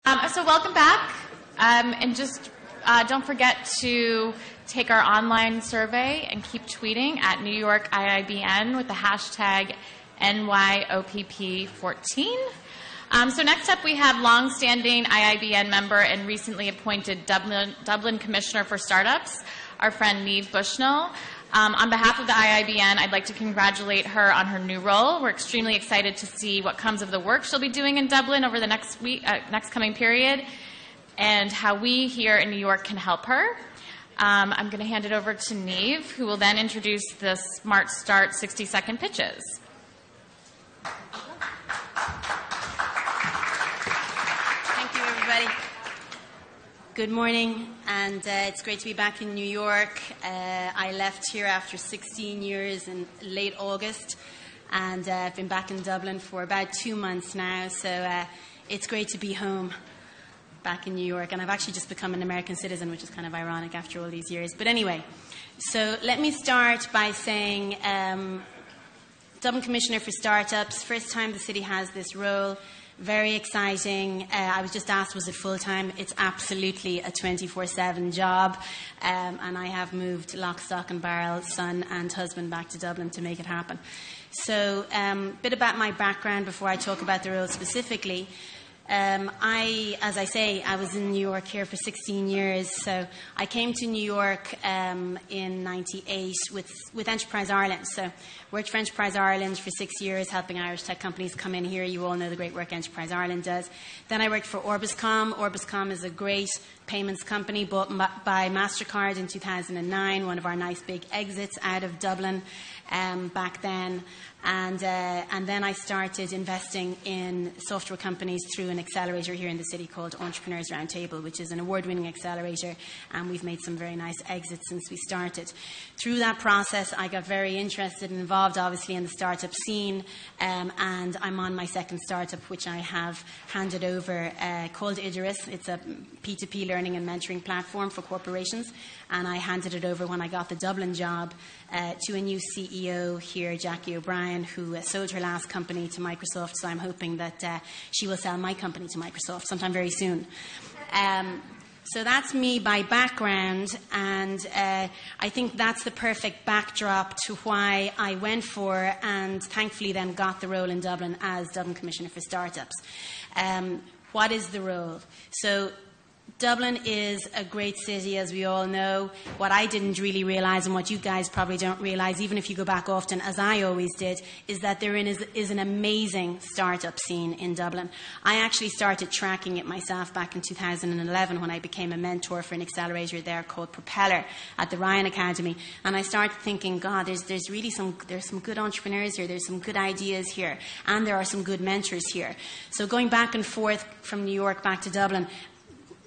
So welcome back, and just don't forget to take our online survey and keep tweeting at New York IIBN with the hashtag NYOPP14. So next up we have long-standing IIBN member and recently appointed Dublin Commissioner for Startups, our friend Niamh Bushnell. On behalf of the IIBN, I'd like to congratulate her on her new role. We're extremely excited to see what comes of the work she'll be doing in Dublin over the next coming period, and how we here in New York can help her. I'm going to hand it over to Niamh, who will then introduce the Smart Start 60-second pitches. Thank you, everybody. Good morning, and it's great to be back in New York. I left here after 16 years in late August, and I've been back in Dublin for about 2 months now, so it's great to be home back in New York. And I've actually just become an American citizen, which is kind of ironic after all these years. But anyway, so let me start by saying Dublin Commissioner for Startups, first time the city has this role. Very exciting. I was just asked, was it full-time? It's absolutely a 24/7 job. And I have moved lock, stock and barrel, son and husband, back to Dublin to make it happen. So a bit about my background before I talk about the role specifically. As I say, I was in New York here for 16 years. So I came to New York in '98 with Enterprise Ireland. So worked for Enterprise Ireland for 6 years, helping Irish tech companies come in here. You all know the great work Enterprise Ireland does. Then I worked for Orbiscom. Orbiscom is a great payments company bought by MasterCard in 2009, one of our nice big exits out of Dublin back then. And then I started investing in software companies through an accelerator here in the city called Entrepreneurs Roundtable, which is an award-winning accelerator, and we've made some very nice exits since we started. Through that process, I got very interested and involved, obviously, in the startup scene, and I'm on my second startup, which I have handed over, called Idirus. It's a P2P learning and mentoring platform for corporations, and I handed it over when I got the Dublin job to a new CEO here, Jackie O'Brien, who sold her last company to Microsoft, so I'm hoping that she will sell my company to Microsoft sometime very soon. So that's me by background, and I think that's the perfect backdrop to why I went for and thankfully then got the role in Dublin as Dublin Commissioner for Startups. What is the role? So Dublin is a great city, as we all know. What I didn't really realise, and what you guys probably don't realise, even if you go back often, as I always did, is that there is an amazing startup scene in Dublin. I actually started tracking it myself back in 2011 when I became a mentor for an accelerator there called Propeller at the Ryan Academy. And I started thinking, God, there's really some good entrepreneurs here, there's some good ideas here, and there are some good mentors here. So going back and forth from New York back to Dublin,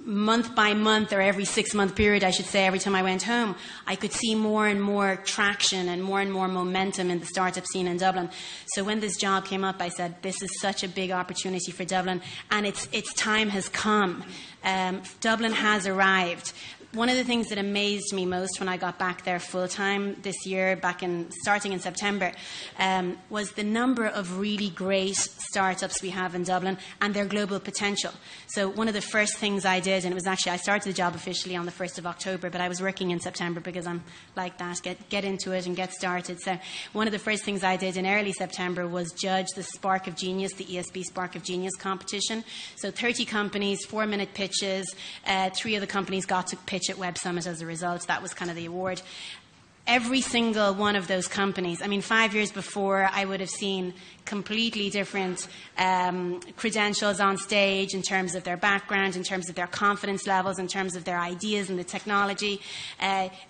month by month, or every 6-month period, I should say, every time I went home, I could see more and more traction and more momentum in the startup scene in Dublin. So when this job came up, I said, this is such a big opportunity for Dublin, and its time has come. Dublin has arrived. One of the things that amazed me most when I got back there full-time this year, starting in September, was the number of really great startups we have in Dublin and their global potential. So one of the first things I did, and it was actually, I started the job officially on the 1st of October, but I was working in September because I'm like that, get into it and get started. So one of the first things I did in early September was judge the Spark of Genius, the ESB Spark of Genius competition. So 30 companies, 4-minute pitches, 3 of the companies got to pitch at Web Summit as a result. That was kind of the award. Every single one of those companies, I mean, 5 years before, I would have seen completely different credentials on stage in terms of their background, in terms of their confidence levels, in terms of their ideas and the technology.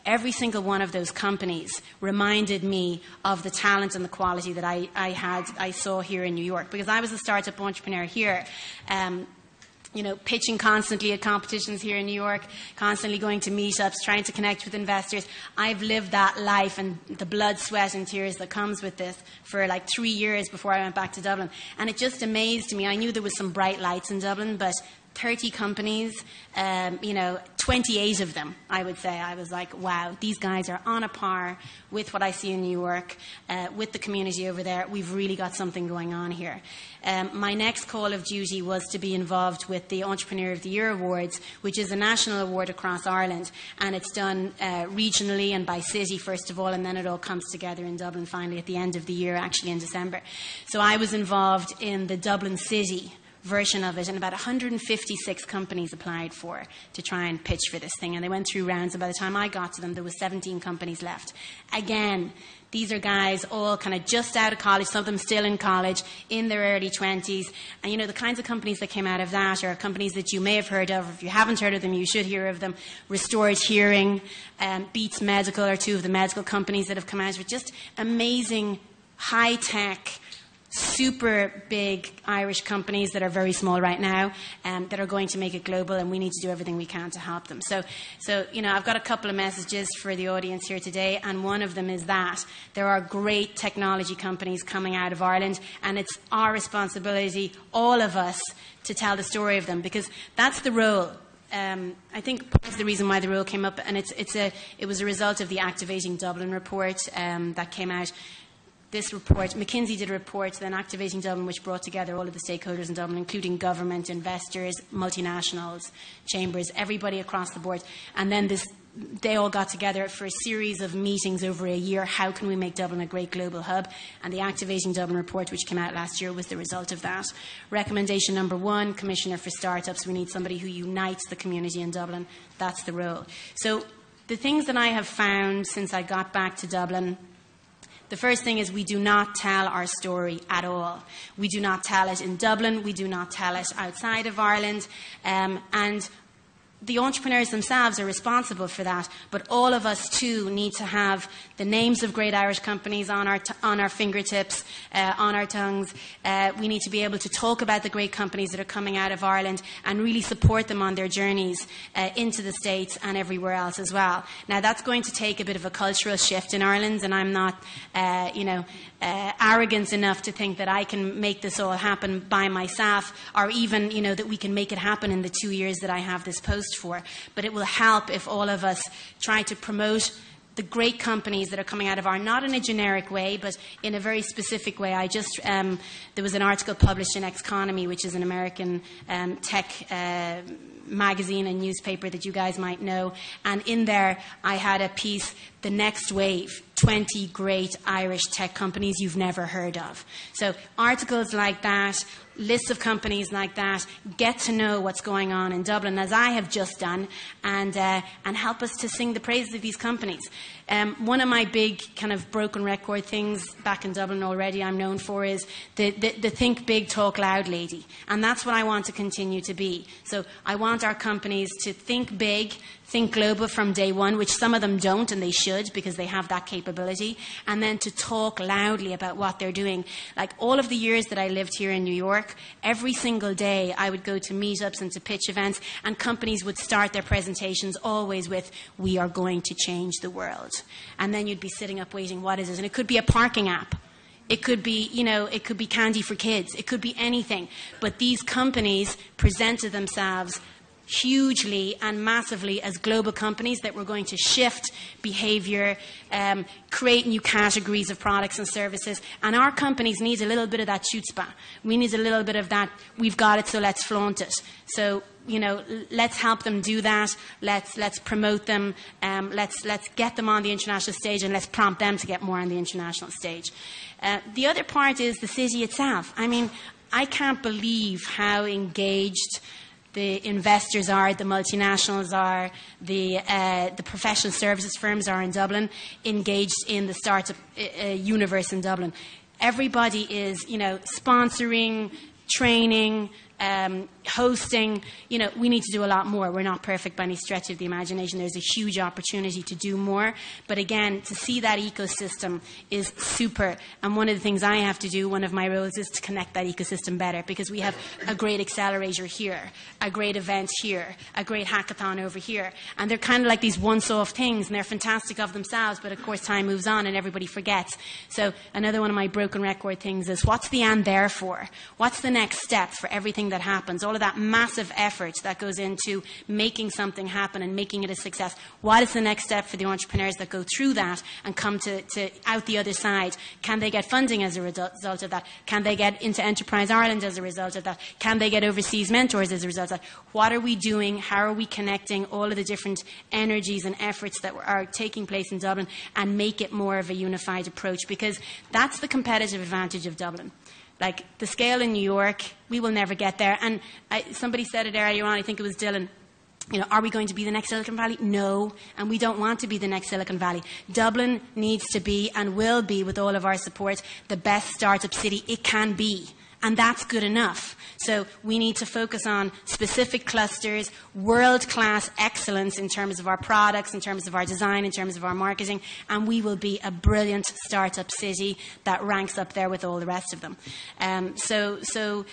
Every single one of those companies reminded me of the talent and the quality that I saw here in New York, because I was a startup entrepreneur here. Pitching constantly at competitions here in New York, constantly going to meetups, trying to connect with investors. I've lived that life and the blood, sweat and tears that comes with this for like 3 years before I went back to Dublin. And it just amazed me. I knew there was some bright lights in Dublin, but 30 companies, 28 of them, I would say. I was like, wow, these guys are on a par with what I see in New York, with the community over there. We've really got something going on here. My next call of duty was to be involved with the Entrepreneur of the Year Awards, which is a national award across Ireland, and it's done regionally and by city, first of all, and then it all comes together in Dublin finally at the end of the year, actually in December. So I was involved in the Dublin City version of it, and about 156 companies applied to try and pitch for this thing, and they went through rounds, and by the time I got to them, there was 17 companies left. Again, these are guys all kind of just out of college, some of them still in college, in their early 20s, and the kinds of companies that came out of that are companies that you may have heard of. If you haven't heard of them, you should hear of them. Restored Hearing, Beats Medical are two of the medical companies that have come out with just amazing, high-tech, super big Irish companies that are very small right now, that are going to make it global, and we need to do everything we can to help them. So I've got a couple of messages for the audience here today, and one of them is that there are great technology companies coming out of Ireland, and it's our responsibility, all of us, to tell the story of them, because that's the role. I think part of the reason why the role came up, and it was a result of the Activating Dublin report that came out. This report, McKinsey did a report, then Activating Dublin, which brought together all of the stakeholders in Dublin, including government, investors, multinationals, chambers, everybody across the board. And then they all got together for a series of meetings over a year. How can we make Dublin a great global hub? And the Activating Dublin report, which came out last year, was the result of that. Recommendation number 1, Commissioner for Startups. We need somebody who unites the community in Dublin. That's the role. So the things that I have found since I got back to Dublin, the first thing is we do not tell our story at all. We do not tell it in Dublin. We do not tell it outside of Ireland. And the entrepreneurs themselves are responsible for that, but all of us too need to have the names of great Irish companies on our fingertips, on our tongues. We need to be able to talk about the great companies that are coming out of Ireland and really support them on their journeys into the States and everywhere else as well. Now, that's going to take a bit of a cultural shift in Ireland, and I'm not, arrogant enough to think that I can make this all happen by myself, or even, that we can make it happen in the 2 years that I have this post for. But it will help if all of us try to promote the great companies that are coming out of Ireland, not in a generic way, but in a very specific way. There was an article published in Economist, which is an American tech magazine and newspaper that you guys might know, and in there I had a piece, The Next Wave, 20 great Irish tech companies you've never heard of. So articles like that, lists of companies like that, get to know what's going on in Dublin, as I have just done, and help us to sing the praises of these companies. One of my big kind of broken record things back in Dublin already I'm known for is the think big, talk loud lady. And that's what I want to continue to be. So I want our companies to think big, think global from day one, which some of them don't, and they should because they have that capability, and then to talk loudly about what they're doing. Like all of the years that I lived here in New York, every single day I would go to meetups and to pitch events, and companies would start their presentations always with, "We are going to change the world." And then you'd be sitting up waiting, what is it? And it could be a parking app. It could be, it could be candy for kids. It could be anything. But these companies presented themselves hugely and massively as global companies that were going to shift behavior, create new categories of products and services. And our companies need a little bit of that chutzpah. We need a little bit of that, we've got it, so let's flaunt it. So, let's help them do that. Let's promote them. Let's get them on the international stage, and let's prompt them to get more on the international stage. The other part is the city itself. I mean, I can't believe how engaged the investors are, the multinationals are, the professional services firms are in Dublin, engaged in the startup universe in Dublin. Everybody is, sponsoring, training, hosting. We need to do a lot more. We're not perfect by any stretch of the imagination. There's a huge opportunity to do more. But again, to see that ecosystem is super. And one of the things I have to do, one of my roles, is to connect that ecosystem better, because we have a great accelerator here, a great event here, a great hackathon over here. And they're kind of like these once-off things, and they're fantastic of themselves, but of course time moves on and everybody forgets. So another one of my broken record things is, what's the and there for? What's the next step for everything that happens? All of of that massive effort that goes into making something happen and making it a success, what is the next step for the entrepreneurs that go through that and come to out the other side? Can they get funding as a result of that? Can they get into Enterprise Ireland as a result of that? Can they get overseas mentors as a result of that? What are we doing? How are we connecting all of the different energies and efforts that are taking place in Dublin and make it more of a unified approach? Because that's the competitive advantage of Dublin. Like the scale in New York, we will never get there. And somebody said it earlier on, I think it was Dylan, are we going to be the next Silicon Valley? No, and we don't want to be the next Silicon Valley. Dublin needs to be and will be, with all of our support, the best startup city it can be. And that's good enough. So we need to focus on specific clusters, world-class excellence in terms of our products, in terms of our design, in terms of our marketing, and we will be a brilliant startup city that ranks up there with all the rest of them. So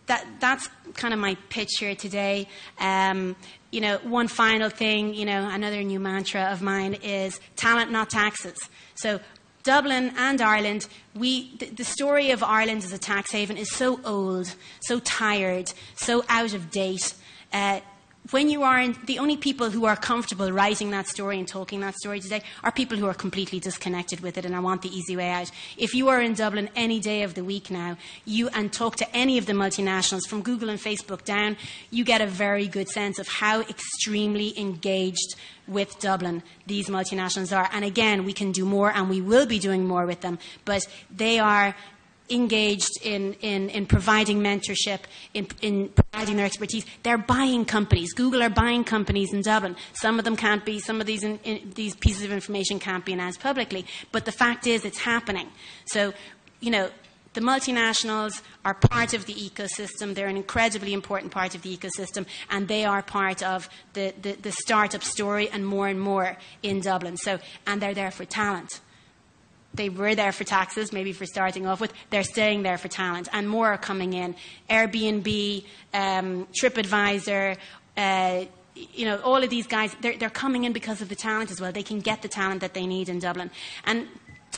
that's kind of my pitch here today. One final thing, another new mantra of mine is talent, not taxes. So Dublin and Ireland, the story of Ireland as a tax haven is so old, so tired, so out of date. When you are the only people who are comfortable writing that story and talking that story today are people who are completely disconnected with it and I want the easy way out. If you are in Dublin any day of the week now, and talk to any of the multinationals from Google and Facebook down, you get a very good sense of how extremely engaged with Dublin these multinationals are. And again, we can do more and we will be doing more with them, but they are engaged in providing mentorship, in providing their expertise. They're buying companies. Google are buying companies in Dublin. Some of them can't be, some of these pieces of information can't be announced publicly. But the fact is, it's happening. So, the multinationals are part of the ecosystem. They're an incredibly important part of the ecosystem, and they are part of the startup story and more in Dublin. So, and they're there for talent. They were there for taxes, maybe for starting off with. They're staying there for talent, and more are coming in. Airbnb, TripAdvisor, all of these guys, they're coming in because of the talent as well. They can get the talent that they need in Dublin. And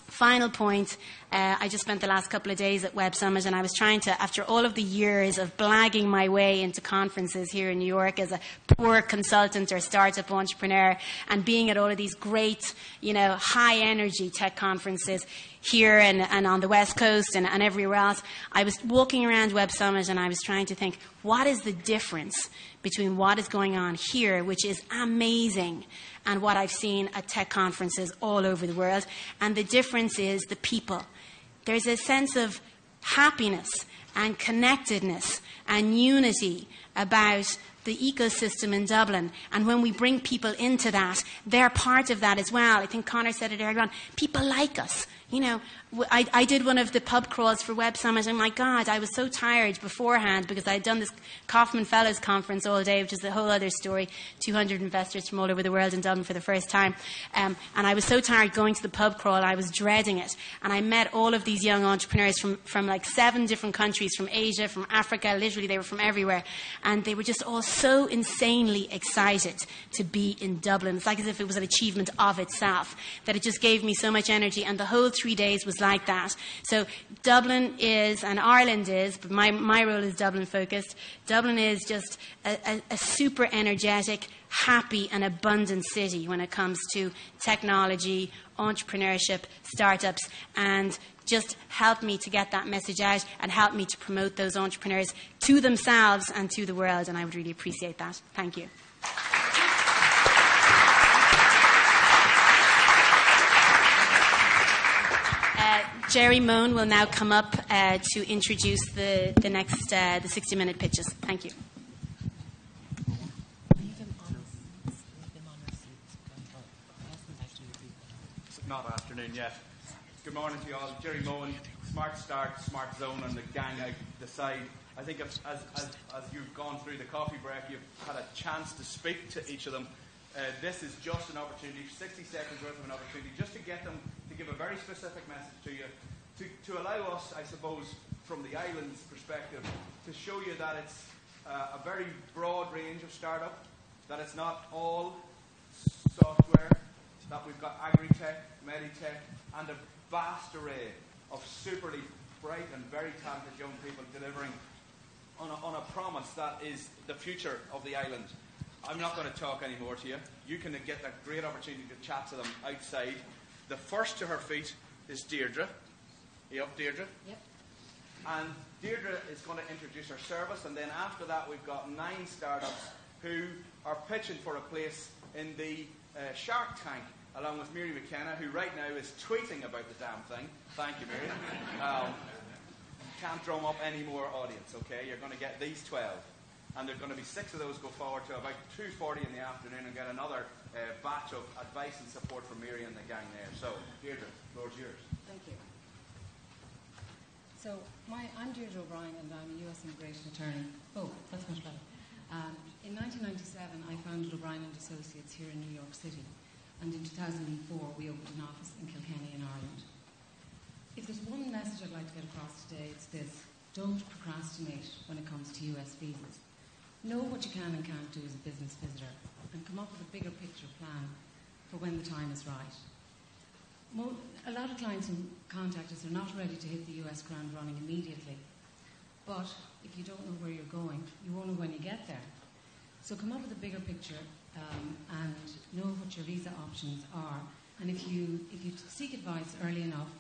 final point, I just spent the last couple of days at Web Summit, and I was trying to, after all of the years of blagging my way into conferences here in New York as a poor consultant or startup entrepreneur, and being at all of these great, high energy tech conferences here and on the West Coast and everywhere else, I was walking around Web Summit and I was trying to think, what is the difference between what is going on here, which is amazing, and what I've seen at tech conferences all over the world? And the difference is the people. There's a sense of happiness and connectedness and unity about the ecosystem in Dublin. And when we bring people into that, they're part of that as well. I think Conor said it earlier on. People like us. I did one of the pub crawls for Web Summit, and my God, I was so tired beforehand because I had done this Kaufman Fellows Conference all day, which is a whole other story, 200 investors from all over the world in Dublin for the first time. And I was so tired going to the pub crawl, I was dreading it. And I met all of these young entrepreneurs from like 7 different countries, from Asia, from Africa, literally they were from everywhere. And they were just all so insanely excited to be in Dublin. It's like as if it was an achievement of itself, that it just gave me so much energy. And the whole 3 days was like that. So Dublin is, and Ireland is, but my role is Dublin focused. Dublin is just a super energetic, happy and abundant city when it comes to technology, entrepreneurship, startups, and just help me to get that message out and help me to promote those entrepreneurs to themselves and to the world, and I would really appreciate that. Thank you. Jerry Moan will now come up to introduce the next 60-minute pitches. Thank you. Not afternoon yet. Good morning to you all. Jerry Moan, Smart Start, Smart Zone, and the gang out the side. I think as you've gone through the coffee break, you've had a chance to speak to each of them. This is just an opportunity, 60 seconds worth of an opportunity, just to get them to give a very specific message to you, to allow us, I suppose, from the island's perspective, to show you that it's a very broad range of startup, that it's not all software, that we've got agri-tech, meditech, and a vast array of superly bright and very talented young people delivering on a promise that is the future of the island. I'm not going to talk anymore to you. You can get a great opportunity to chat to them outside. The first to her feet is Deirdre. Are you up, Deirdre? Yep. And Deirdre is going to introduce her service, and then after that we've got 9 startups who are pitching for a place in the Shark Tank, along with Mary McKenna, who right now is tweeting about the damn thing. Thank you, Mary. Can't drum up any more audience, okay? You're going to get these 12. And there's going to be 6 of those go forward to about 2:40 in the afternoon and get another batch of advice and support from Mary and the gang there. So, Deirdre, the floor's yours. Thank you. So, I'm Deirdre O'Brien, and I'm a US immigration attorney. Oh, that's much better. In 1997, I founded O'Brien and Associates here in New York City. And in 2004, we opened an office in Kilkenny in Ireland. If there's one message I'd like to get across today, it's this. Don't procrastinate when it comes to US visas. Know what you can and can't do as a business visitor and come up with a bigger picture plan for when the time is right. A lot of clients who contact us are not ready to hit the US ground running immediately. But if you don't know where you're going, you won't know when you get there. So come up with a bigger picture and know what your visa options are. And if you seek advice early enough,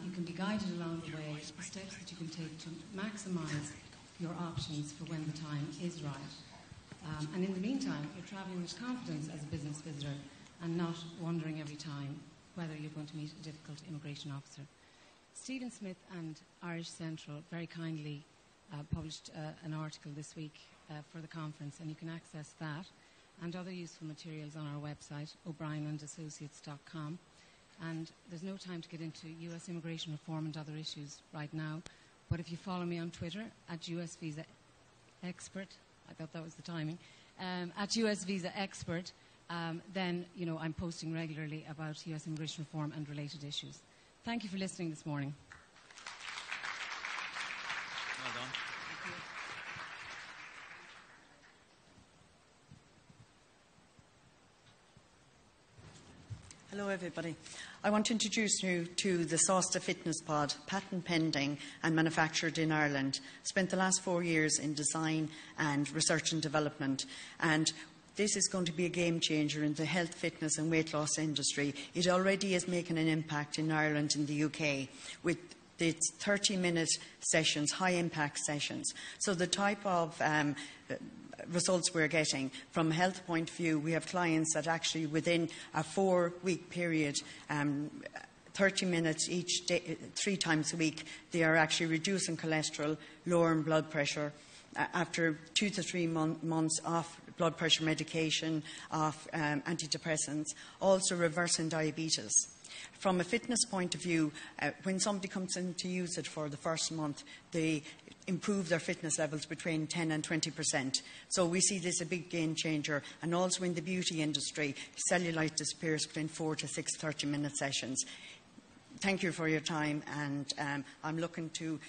you can be guided along the way, the steps that you can take to maximise your options for when the time is right. And in the meantime, you're travelling with confidence as a business visitor and not wondering every time whether you're going to meet a difficult immigration officer. Stephen Smith and Irish Central very kindly published an article this week for the conference, and you can access that and other useful materials on our website, o'brienandassociates.com. And there's no time to get into US immigration reform and other issues right now. But if you follow me on Twitter, at US Visa Expert, I thought that was the timing, at US Visa Expert, then, I'm posting regularly about US immigration reform and related issues. Thank you for listening this morning. Well done. Thank you. Hello everybody. I want to introduce you to the Sausta Fitness Pod, patent pending and manufactured in Ireland. Spent the last 4 years in design and research and development, and this is going to be a game changer in the health, fitness and weight loss industry. It already is making an impact in Ireland and the UK with its 30-minute sessions, high-impact sessions. So the type of results we're getting from a health point of view, we have clients that actually within a 4-week period, 30 minutes each day, 3 times a week, they are actually reducing cholesterol, lowering blood pressure, after 2 to 3 months off blood pressure medication, off antidepressants, also reversing diabetes. From a fitness point of view, when somebody comes in to use it for the first month, they improve their fitness levels between 10 and 20%. So we see this a big game changer. And also in the beauty industry, cellulite disappears between 4 to 6 30-minute sessions. Thank you for your time, and I'm looking to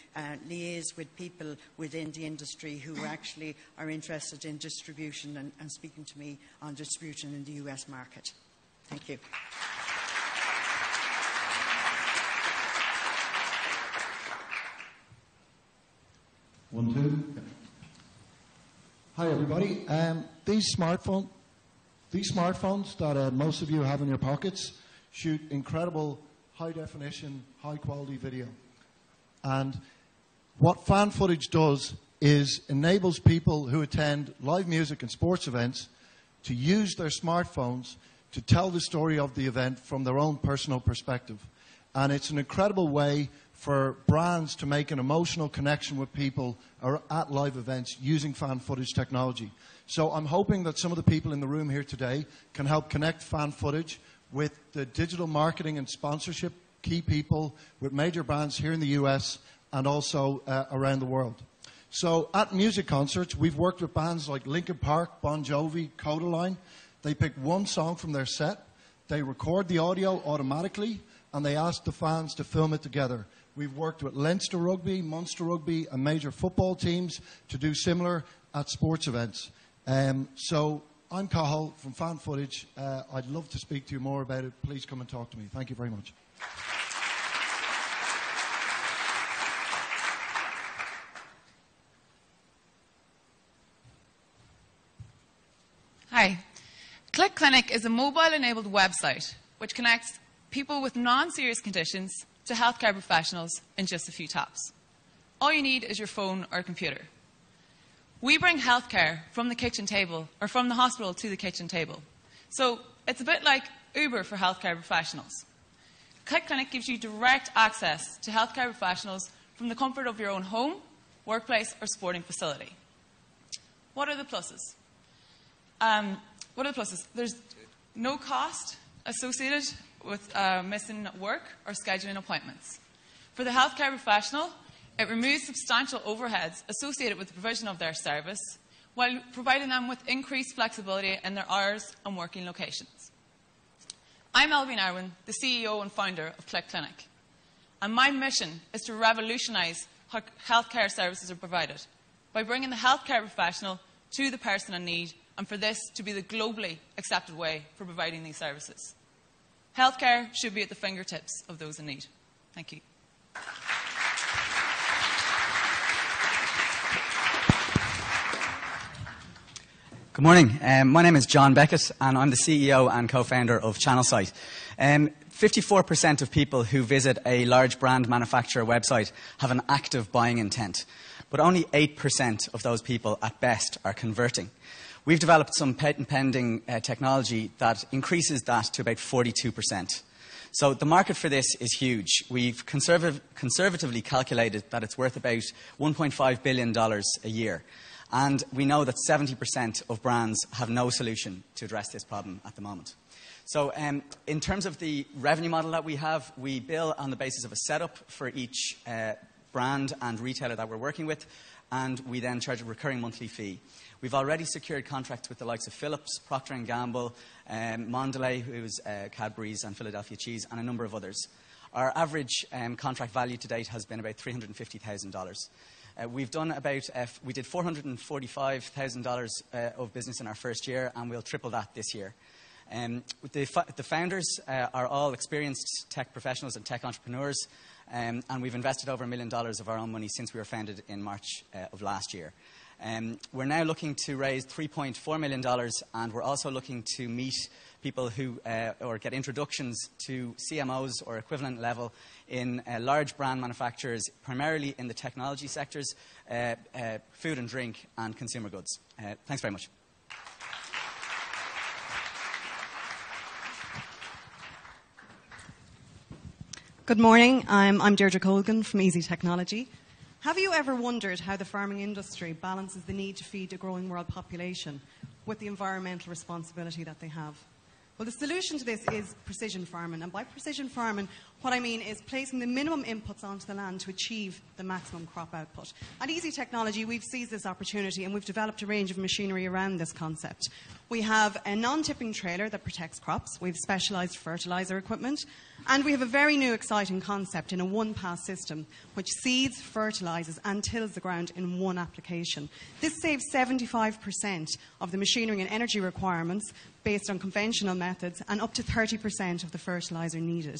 liaise with people within the industry who actually are interested in distribution and speaking to me on distribution in the US market. Thank you. One, two. Hi, everybody. These smartphones that most of you have in your pockets shoot incredible high-definition, high-quality video. And what fan footage does is enables people who attend live music and sports events to use their smartphones to tell the story of the event from their own personal perspective. And it's an incredible way for brands to make an emotional connection with people at live events using fan footage technology. So I'm hoping that some of the people in the room here today can help connect fan footage with the digital marketing and sponsorship key people with major brands here in the US and also around the world. So at music concerts, we've worked with bands like Linkin Park, Bon Jovi, Culleton. They pick one song from their set, they record the audio automatically, and they ask the fans to film it together. We've worked with Leinster Rugby, Munster Rugby, and major football teams to do similar at sports events. So I'm Cathal from Fan Footage. I'd love to speak to you more about it. Please come and talk to me. Thank you very much. Hi. Click Clinic is a mobile-enabled website which connects people with non-serious conditions to healthcare professionals in just a few taps. All you need is your phone or computer. We bring healthcare from the kitchen table, or from the hospital to the kitchen table. So it's a bit like Uber for healthcare professionals. Click Clinic gives you direct access to healthcare professionals from the comfort of your own home, workplace, or sporting facility. What are the pluses? There's no cost associated with missing work or scheduling appointments. For the healthcare professional, it removes substantial overheads associated with the provision of their service, while providing them with increased flexibility in their hours and working locations. I'm Elvine Irwin, the CEO and founder of Click Clinic, and my mission is to revolutionise how healthcare services are provided by bringing the healthcare professional to the person in need, and for this to be the globally accepted way for providing these services. Healthcare should be at the fingertips of those in need. Thank you. Good morning. My name is John Beckett, and I'm the CEO and co-founder of ChannelSite. 54% of people who visit a large brand manufacturer website have an active buying intent, but only 8% of those people at best are converting. We've developed some patent-pending technology that increases that to about 42%. So the market for this is huge. We've conservatively calculated that it's worth about $1.5 billion a year. And we know that 70% of brands have no solution to address this problem at the moment. So in terms of the revenue model that we have, we bill on the basis of a setup for each brand and retailer that we're working with, and we then charge a recurring monthly fee. We've already secured contracts with the likes of Philips, Procter & Gamble, Mondelez, who's Cadbury's, and Philadelphia Cheese, and a number of others. Our average contract value to date has been about $350,000. We did $445,000 of business in our first year, and we'll triple that this year. The founders are all experienced tech professionals and tech entrepreneurs, and we've invested over $1 million of our own money since we were founded in March of last year. We're now looking to raise $3.4 million, and we're also looking to meet people who or get introductions to CMOs or equivalent level in large brand manufacturers, primarily in the technology sectors, food and drink, and consumer goods. Thanks very much. Good morning. I'm Deirdre Colgan from Easy Technology. Have you ever wondered how the farming industry balances the need to feed a growing world population with the environmental responsibility that they have? Well, the solution to this is precision farming. And by precision farming, what I mean is placing the minimum inputs onto the land to achieve the maximum crop output. At Easy Technology, we've seized this opportunity and we've developed a range of machinery around this concept. We have a non-tipping trailer that protects crops. We have specialised fertiliser equipment. And we have a very new exciting concept in a one-pass system which seeds, fertilises and tills the ground in one application. This saves 75% of the machinery and energy requirements based on conventional methods and up to 30% of the fertiliser needed.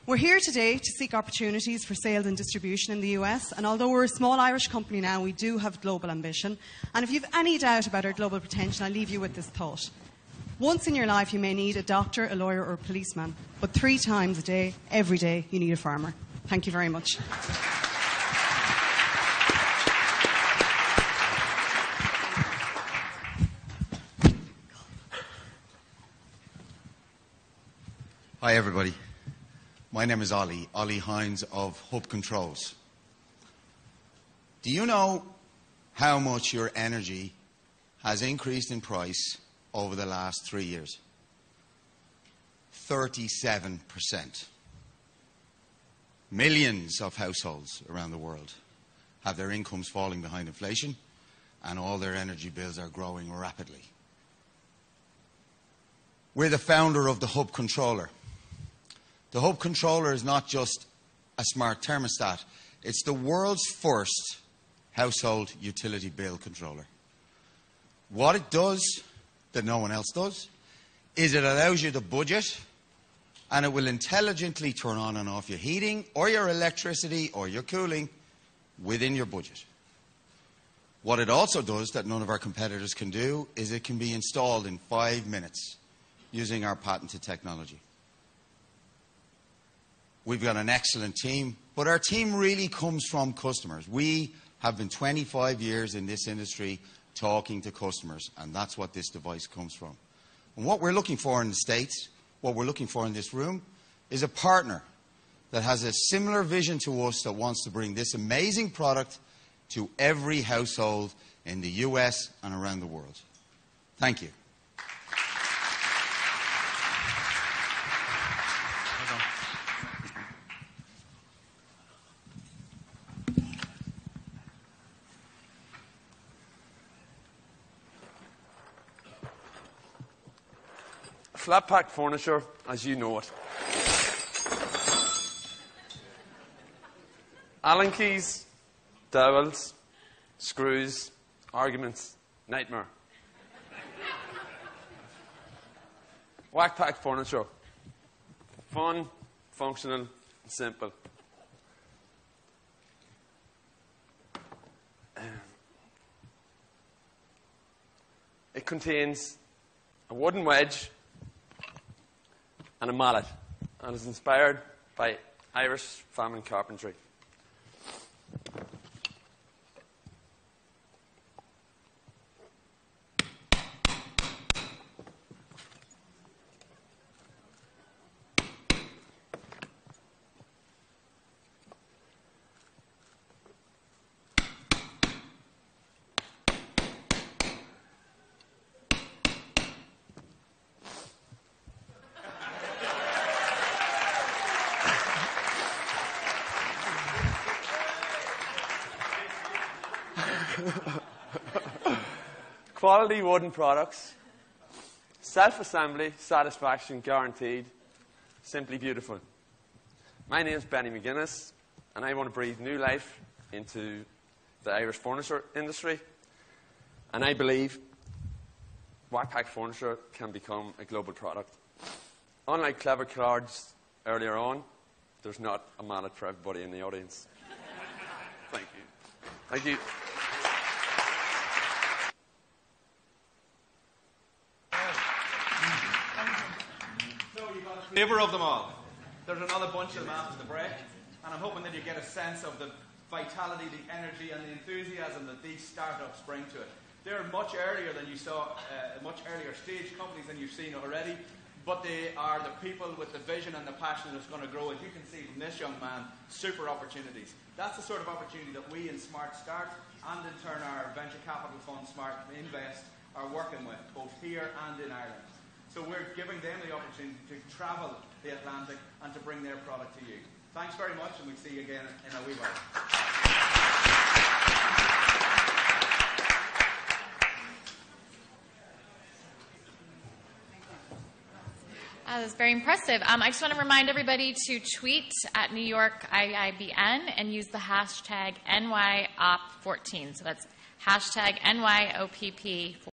We're here today to seek opportunities for sales and distribution in the US, and although we're a small Irish company now, we do have global ambition. And if you have any doubt about our global potential, I'll leave you with this thought. Once in your life, you may need a doctor, a lawyer, or a policeman, but 3 times a day, every day, you need a farmer. Thank you very much. Hi, everybody. My name is Ollie Hines of Hub Controls. Do you know how much your energy has increased in price over the last 3 years? 37%. Millions of households around the world have their incomes falling behind inflation, and all their energy bills are growing rapidly. We're the founder of the Hub Controller. The Hub Controller is not just a smart thermostat. It's the world's first household utility bill controller. What it does that no one else does is it allows you to budget, and it will intelligently turn on and off your heating or your electricity or your cooling within your budget. What it also does that none of our competitors can do is it can be installed in 5 minutes using our patented technology. We've got an excellent team, but our team really comes from customers. We have been 25 years in this industry talking to customers, and that's what this device comes from. And what we're looking for in the States, what we're looking for in this room, is a partner that has a similar vision to us that wants to bring this amazing product to every household in the US and around the world. Thank you. Flat pack furniture, as you know it. Allen keys, dowels, screws, arguments, nightmare. Whack pack furniture. Fun, functional, simple. It contains a wooden wedge and a mallet, and is inspired by Irish famine carpentry. Quality wooden products, self-assembly, satisfaction guaranteed, simply beautiful. My name is Benny McGuinness, and I want to breathe new life into the Irish furniture industry, and I believe whack pack furniture can become a global product. Unlike clever cards earlier on, there's not a mallet for everybody in the audience. Thank you. Thank you. Flavour of them all. There's another bunch of them after the break, and I'm hoping that you get a sense of the vitality, the energy, and the enthusiasm that these startups bring to it. They're much earlier than you saw, much earlier stage companies than you've seen already, but they are the people with the vision and the passion that's going to grow. As you can see from this young man, super opportunities. That's the sort of opportunity that we in Smart Start and in turn our venture capital fund Smart Invest are working with, both here and in Ireland. So we're giving them the opportunity to travel the Atlantic and to bring their product to you. Thanks very much, and we'll see you again in a wee while. That was very impressive. I just want to remind everybody to tweet at New York IIBN and use the hashtag NYOP14. So that's hashtag NYOPP14.